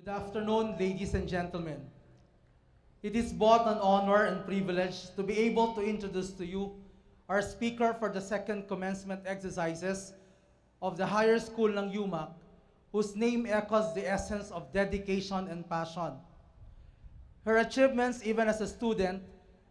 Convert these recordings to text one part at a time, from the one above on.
Good afternoon, ladies and gentlemen. It is both an honor and privilege to be able to introduce to you our speaker for the second commencement exercises of the higher school ng UMak, whose name echoes the essence of dedication and passion. Her achievements, even as a student,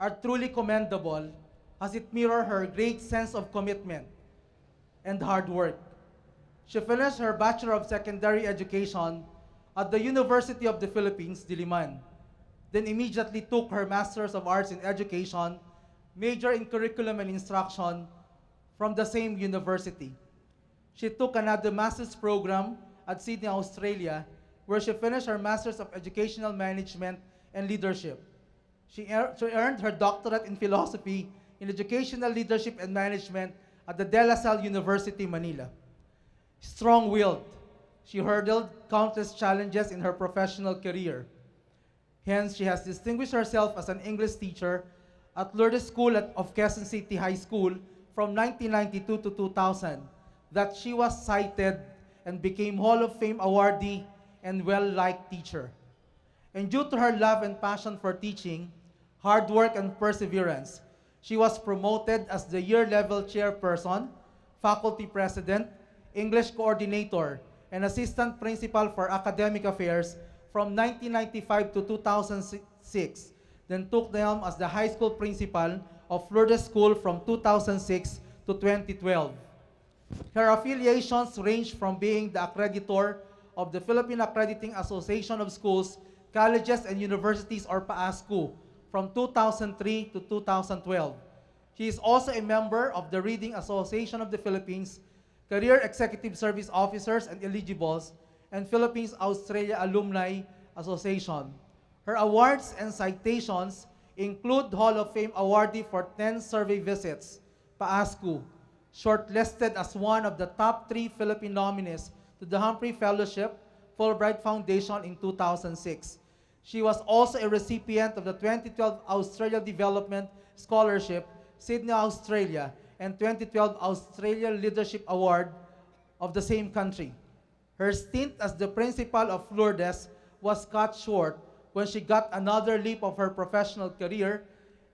are truly commendable as it mirrors her great sense of commitment and hard work. She finished her Bachelor of Secondary Education at the University of the Philippines, Diliman, then immediately took her Master's of Arts in Education, major in Curriculum and Instruction from the same university. She took another master's program at Sydney, Australia, where she finished her Master's of Educational Management and Leadership. She earned her doctorate in philosophy in educational leadership and management at the De La Salle University, Manila. Strong-willed, she hurdled countless challenges in her professional career. Hence, she has distinguished herself as an English teacher at Lourdes School of Quezon City High School from 1992 to 2000, that she was cited and became Hall of Fame awardee and well-liked teacher. And due to her love and passion for teaching, hard work and perseverance, she was promoted as the year-level chairperson, faculty president, English coordinator, and assistant principal for academic affairs from 1995 to 2006, then took the helm as the high school principal of Lourdes School from 2006 to 2012. Her affiliations range from being the accreditor of the Philippine Accrediting Association of Schools, Colleges, and Universities, or PAASCU, from 2003 to 2012. She is also a member of the Reading Association of the Philippines, Career Executive Service Officers and Eligibles, and Philippines-Australia Alumni Association. Her awards and citations include Hall of Fame awardee for 10 survey visits, PAASCU, shortlisted as one of the top 3 Philippine nominees to the Humphrey Fellowship, Fulbright Foundation in 2006. She was also a recipient of the 2012 Australia Development Scholarship, Sydney, Australia, and 2012 Australia Leadership Award of the same country. Her stint as the principal of Lourdes was cut short when she got another leap of her professional career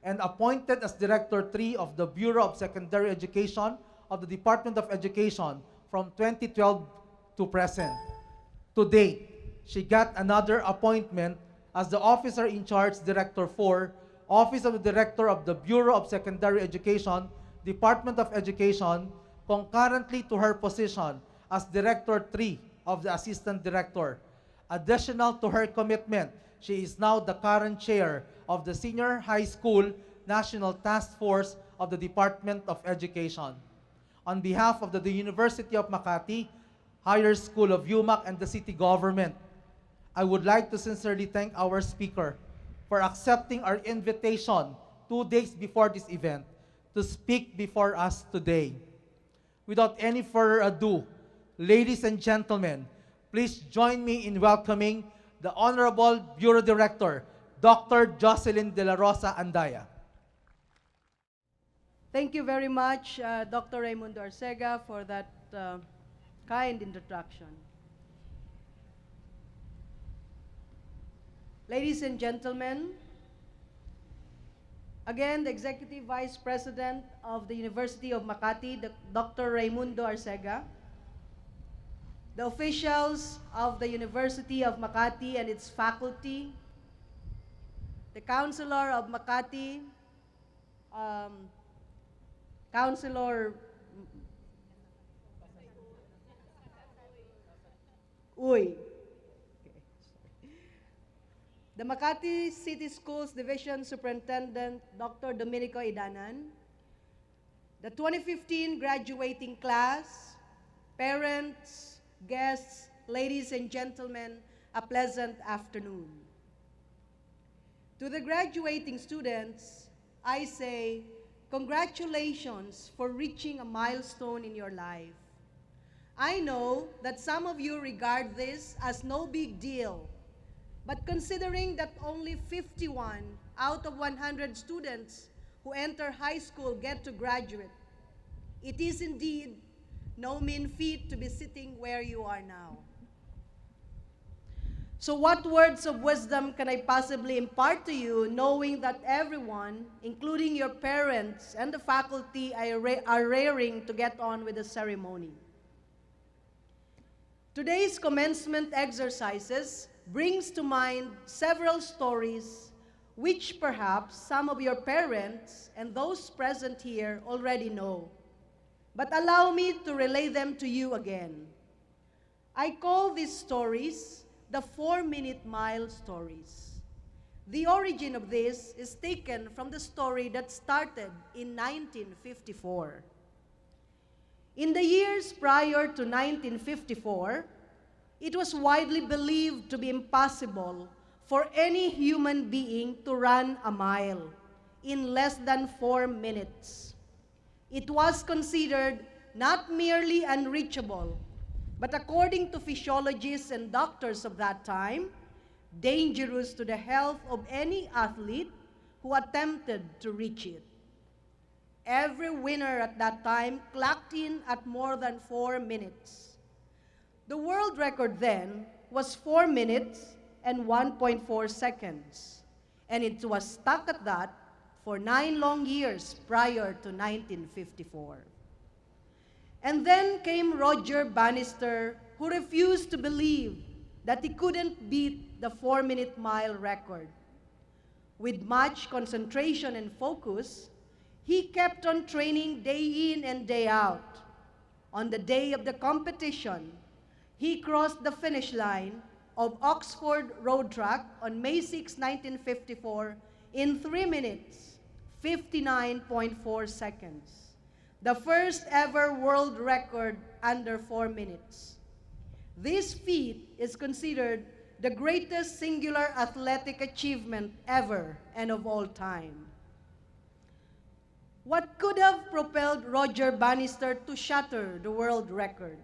and appointed as Director 3 of the Bureau of Secondary Education of the Department of Education from 2012 to present. To date, she got another appointment as the Officer in Charge Director 4, Office of the Director of the Bureau of Secondary Education, Department of Education, concurrently to her position as Director 3 of the Assistant Director. Additional to her commitment, she is now the current chair of the Senior High School National Task Force of the Department of Education. On behalf of the University of Makati, Higher School of UMak, and the city government, I would like to sincerely thank our speaker for accepting our invitation 2 days before this event to speak before us today. Without any further ado, ladies and gentlemen, please join me in welcoming the Honorable Bureau Director, Dr. Jocelyn Andaya. Thank you very much, Dr. Raimundo Arcega, for that kind introduction. Ladies and gentlemen, again, the Executive Vice President of the University of Makati, Dr. Raimundo Arcega, the officials of the University of Makati and its faculty, the Councilor of Makati, Councilor Uy. The Makati City Schools Division Superintendent, Dr. Domenico Idanan, the 2015 graduating class, parents, guests, ladies and gentlemen, a pleasant afternoon. To the graduating students, I say, congratulations for reaching a milestone in your life. I know that some of you regard this as no big deal, but considering that only 51 out of 100 students who enter high school get to graduate, it is indeed no mean feat to be sitting where you are now. So what words of wisdom can I possibly impart to you, knowing that everyone, including your parents and the faculty, are raring to get on with the ceremony? Today's commencement exercises brings to mind several stories which perhaps some of your parents and those present here already know. But allow me to relay them to you again. I call these stories the 4-minute mile stories. The origin of this is taken from the story that started in 1954. In the years prior to 1954, it was widely believed to be impossible for any human being to run a mile in less than 4 minutes. It was considered not merely unreachable, but according to physiologists and doctors of that time, dangerous to the health of any athlete who attempted to reach it. Every winner at that time clocked in at more than 4 minutes. The world record then was 4 minutes and 1.4 seconds, and it was stuck at that for 9 long years prior to 1954. And then came Roger Bannister, who refused to believe that he couldn't beat the 4-minute mile record. With much concentration and focus, he kept on training day in and day out. On the day of the competition, he crossed the finish line of Oxford Road Track on May 6, 1954 in 3 minutes, 59.4 seconds. The first ever world record under 4 minutes. This feat is considered the greatest singular athletic achievement ever and of all time. What could have propelled Roger Bannister to shatter the world record?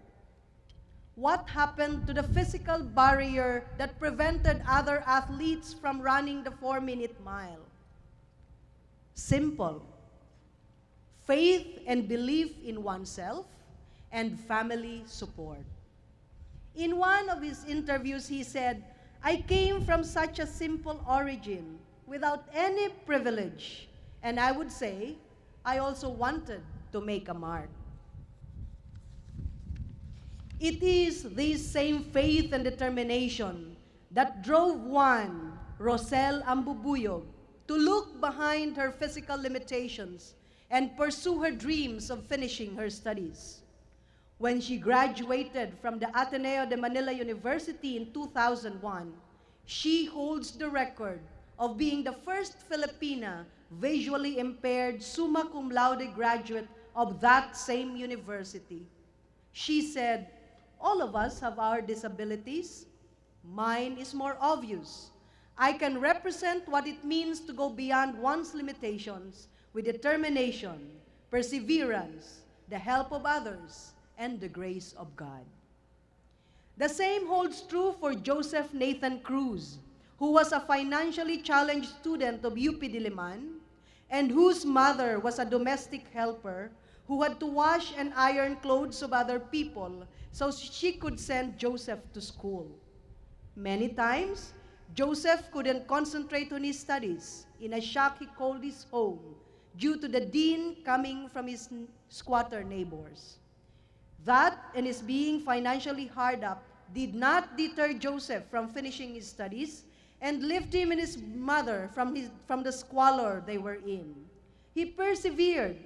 What happened to the physical barrier that prevented other athletes from running the 4-minute mile? Simple. Faith and belief in oneself and family support. In one of his interviews, he said, "I came from such a simple origin without any privilege, and I would say I also wanted to make a mark." It is this same faith and determination that drove one, Rosel Ambubuyog, to look behind her physical limitations and pursue her dreams of finishing her studies. When she graduated from the Ateneo de Manila University in 2001, she holds the record of being the first Filipina visually impaired summa cum laude graduate of that same university. She said, "All of us have our disabilities. Mine is more obvious. I can represent what it means to go beyond one's limitations with determination, perseverance, the help of others, and the grace of God." The same holds true for Joseph Nathan Cruz, who was a financially challenged student of UP Diliman and whose mother was a domestic helper who had to wash and iron clothes of other people so she could send Joseph to school. Many times, Joseph couldn't concentrate on his studies. In a shock, he called his home due to the dean coming from his squatter neighbors. That and his being financially hard up did not deter Joseph from finishing his studies and lift him and his mother from the squalor they were in. He persevered,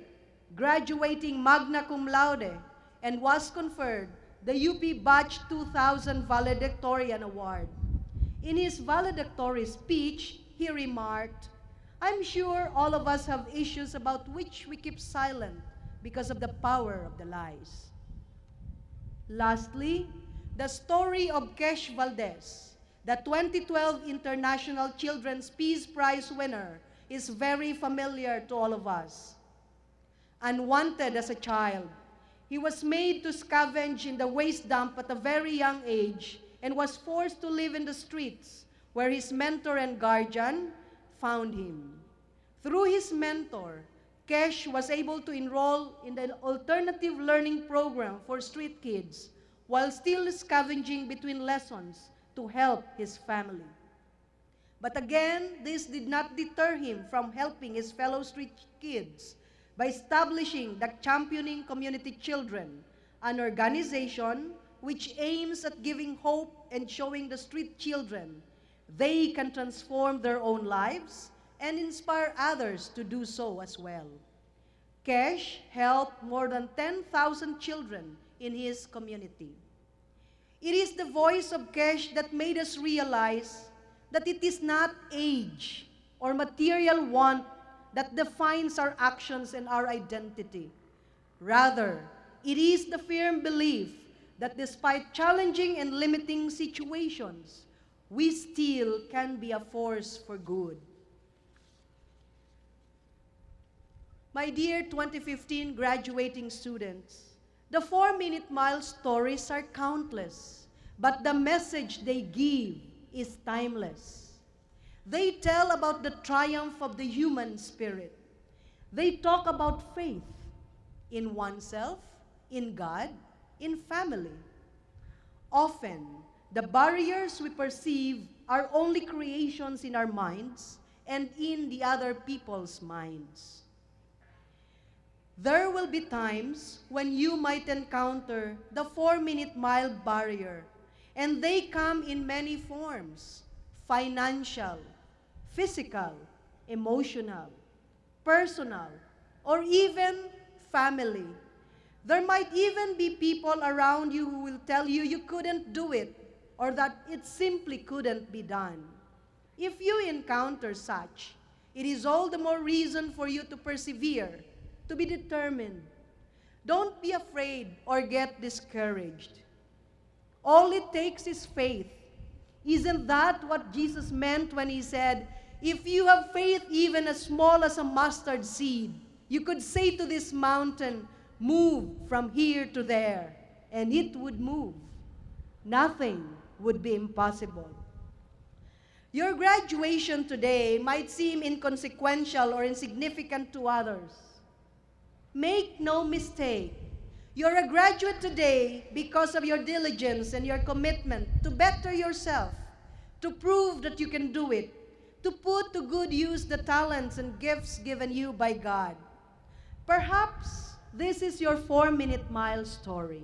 graduating magna cum laude, and was conferred the UP Batch 2000 Valedictorian Award. In his valedictory speech, he remarked, "I'm sure all of us have issues about which we keep silent because of the power of the lies." Lastly, the story of Kesh Valdez, the 2012 International Children's Peace Prize winner, is very familiar to all of us. Unwanted as a child, he was made to scavenge in the waste dump at a very young age and was forced to live in the streets, where his mentor and guardian found him. Through his mentor, Kesh was able to enroll in the alternative learning program for street kids while still scavenging between lessons to help his family. But again, this did not deter him from helping his fellow street kids by establishing the Championing Community Children, an organization which aims at giving hope and showing the street children they can transform their own lives and inspire others to do so as well. Kesh helped more than 10,000 children in his community. It is the voice of Kesh that made us realize that it is not age or material want that defines our actions and our identity. Rather, it is the firm belief that despite challenging and limiting situations, we still can be a force for good. My dear 2015 graduating students, the 4-minute mile stories are countless, but the message they give is timeless. They tell about the triumph of the human spirit. They talk about faith in oneself, in God, in family. Often, the barriers we perceive are only creations in our minds and in the other people's minds. There will be times when you might encounter the 4-minute mile barrier, and they come in many forms: financial, physical, emotional, personal, or even family. There might even be people around you who will tell you you couldn't do it or that it simply couldn't be done. If you encounter such, it is all the more reason for you to persevere, to be determined. Don't be afraid or get discouraged. All it takes is faith. Isn't that what Jesus meant when he said, if you have faith even as small as a mustard seed, you could say to this mountain, move from here to there, and it would move. Nothing would be impossible. Your graduation today might seem inconsequential or insignificant to others. Make no mistake, you're a graduate today because of your diligence and your commitment to better yourself, to prove that you can do it, to put to good use the talents and gifts given you by God. Perhaps this is your 4-minute mile story.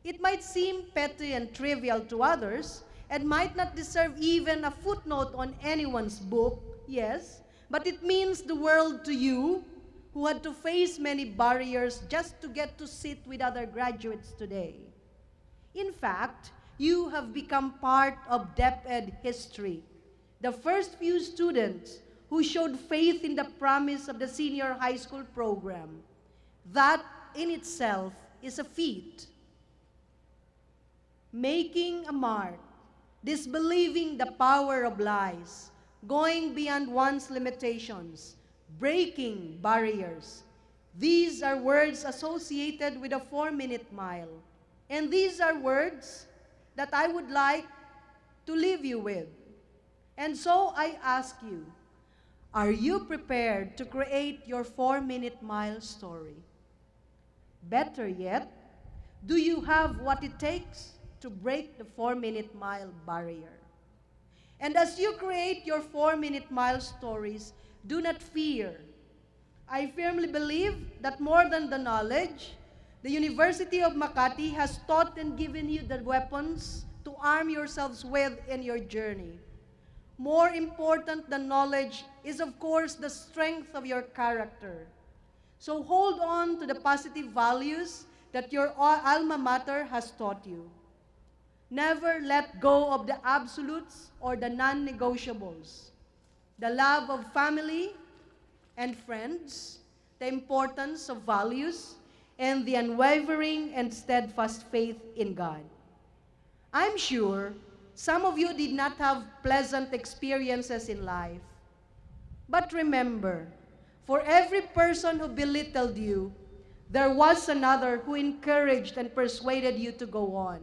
It might seem petty and trivial to others and might not deserve even a footnote on anyone's book, yes, but it means the world to you who had to face many barriers just to get to sit with other graduates today. In fact, you have become part of DepEd history, the first few students who showed faith in the promise of the senior high school program. That in itself is a feat. Making a mark, disbelieving the power of lies, going beyond one's limitations, breaking barriers. These are words associated with a 4-minute mile. And these are words that I would like to leave you with. And so I ask you, are you prepared to create your 4-minute mile story? Better yet, do you have what it takes to break the 4-minute mile barrier? And as you create your 4-minute mile stories, do not fear. I firmly believe that more than the knowledge, the University of Makati has taught and given you the weapons to arm yourselves with in your journey. More important than knowledge is, of course, the strength of your character. So hold on to the positive values that your alma mater has taught you. Never let go of the absolutes or the non-negotiables. The love of family and friends, the importance of values, and the unwavering and steadfast faith in God. I'm sure some of you did not have pleasant experiences in life. But remember, for every person who belittled you, there was another who encouraged and persuaded you to go on.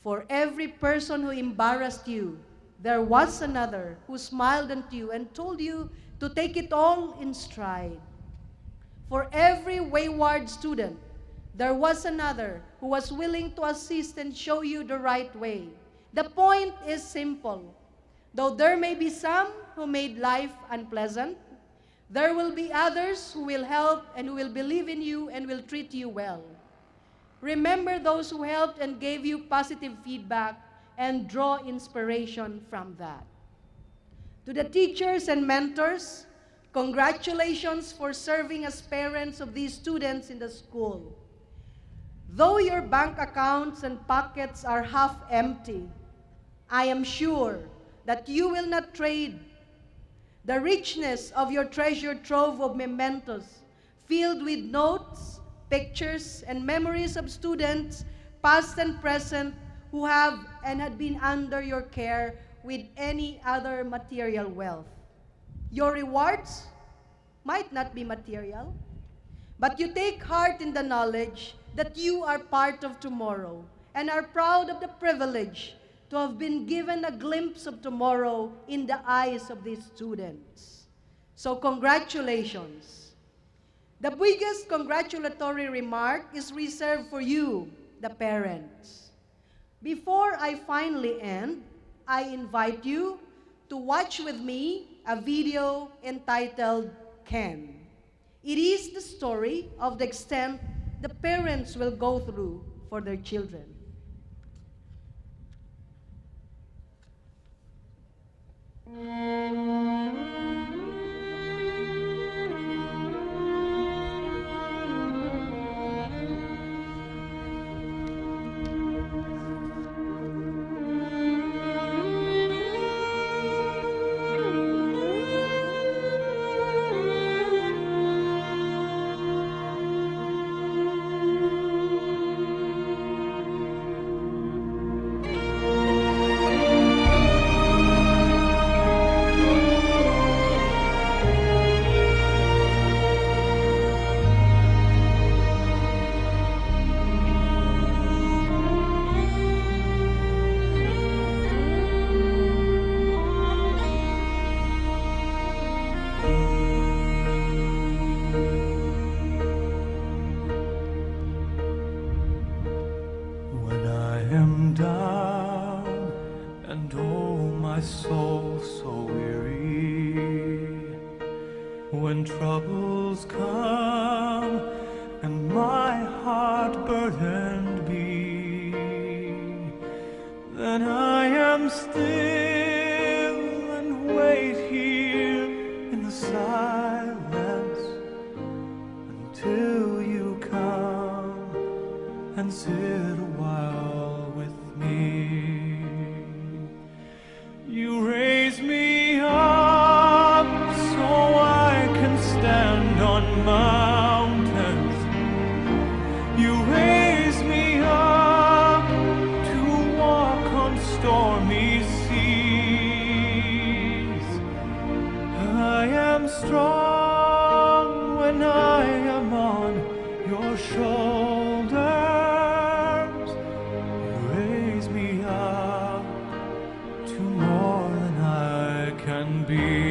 For every person who embarrassed you, there was another who smiled at you and told you to take it all in stride. For every wayward student, there was another who was willing to assist and show you the right way. The point is simple. Though there may be some who made life unpleasant, there will be others who will help and who will believe in you and will treat you well. Remember those who helped and gave you positive feedback and draw inspiration from that. To the teachers and mentors, congratulations for serving as parents of these students in the school. Though your bank accounts and pockets are half empty, I am sure that you will not trade the richness of your treasured trove of mementos filled with notes, pictures, and memories of students, past and present, who have and had been under your care with any other material wealth. Your rewards might not be material, but you take heart in the knowledge that you are part of tomorrow and are proud of the privilege to have been given a glimpse of tomorrow in the eyes of these students. So congratulations. The biggest congratulatory remark is reserved for you, the parents. Before I finally end, I invite you to watch with me a video entitled Ken. It is the story of the extent the parents will go through for their children. When I am down and oh my soul so weary, when troubles come and my heart burdened be, then I am still and wait here in the silence until you come and sit a while with me. You raise me up so I can stand on mountains. You raise me up to walk on stormy seas. I am strong when I am on your shoulders. You raise me up to more than I can be.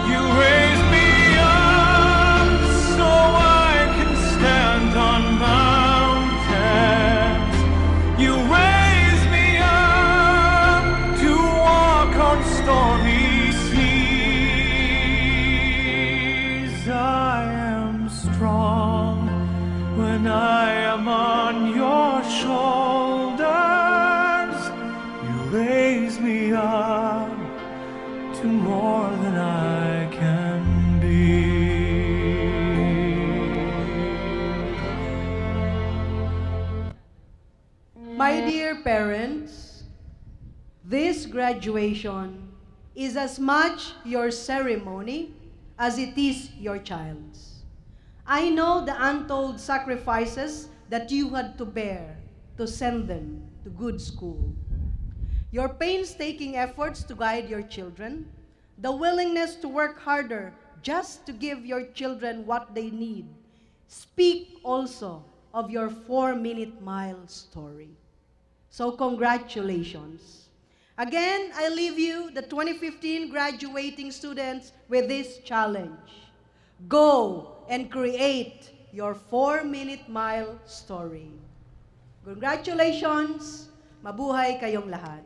You raise me up so I can stand on mountains. You raise me up to walk on stormy seas. I am strong when I am on your shoulders. You raise me up to more than I can be. My dear parents, this graduation is as much your ceremony as it is your child's. I know the untold sacrifices that you had to bear to send them to good school. Your painstaking efforts to guide your children, the willingness to work harder just to give your children what they need, speak also of your 4-minute mile story. So congratulations. Again, I leave you, the 2015 graduating students, with this challenge. Go and create your 4-minute mile story. Congratulations! Mabuhay kayong lahat.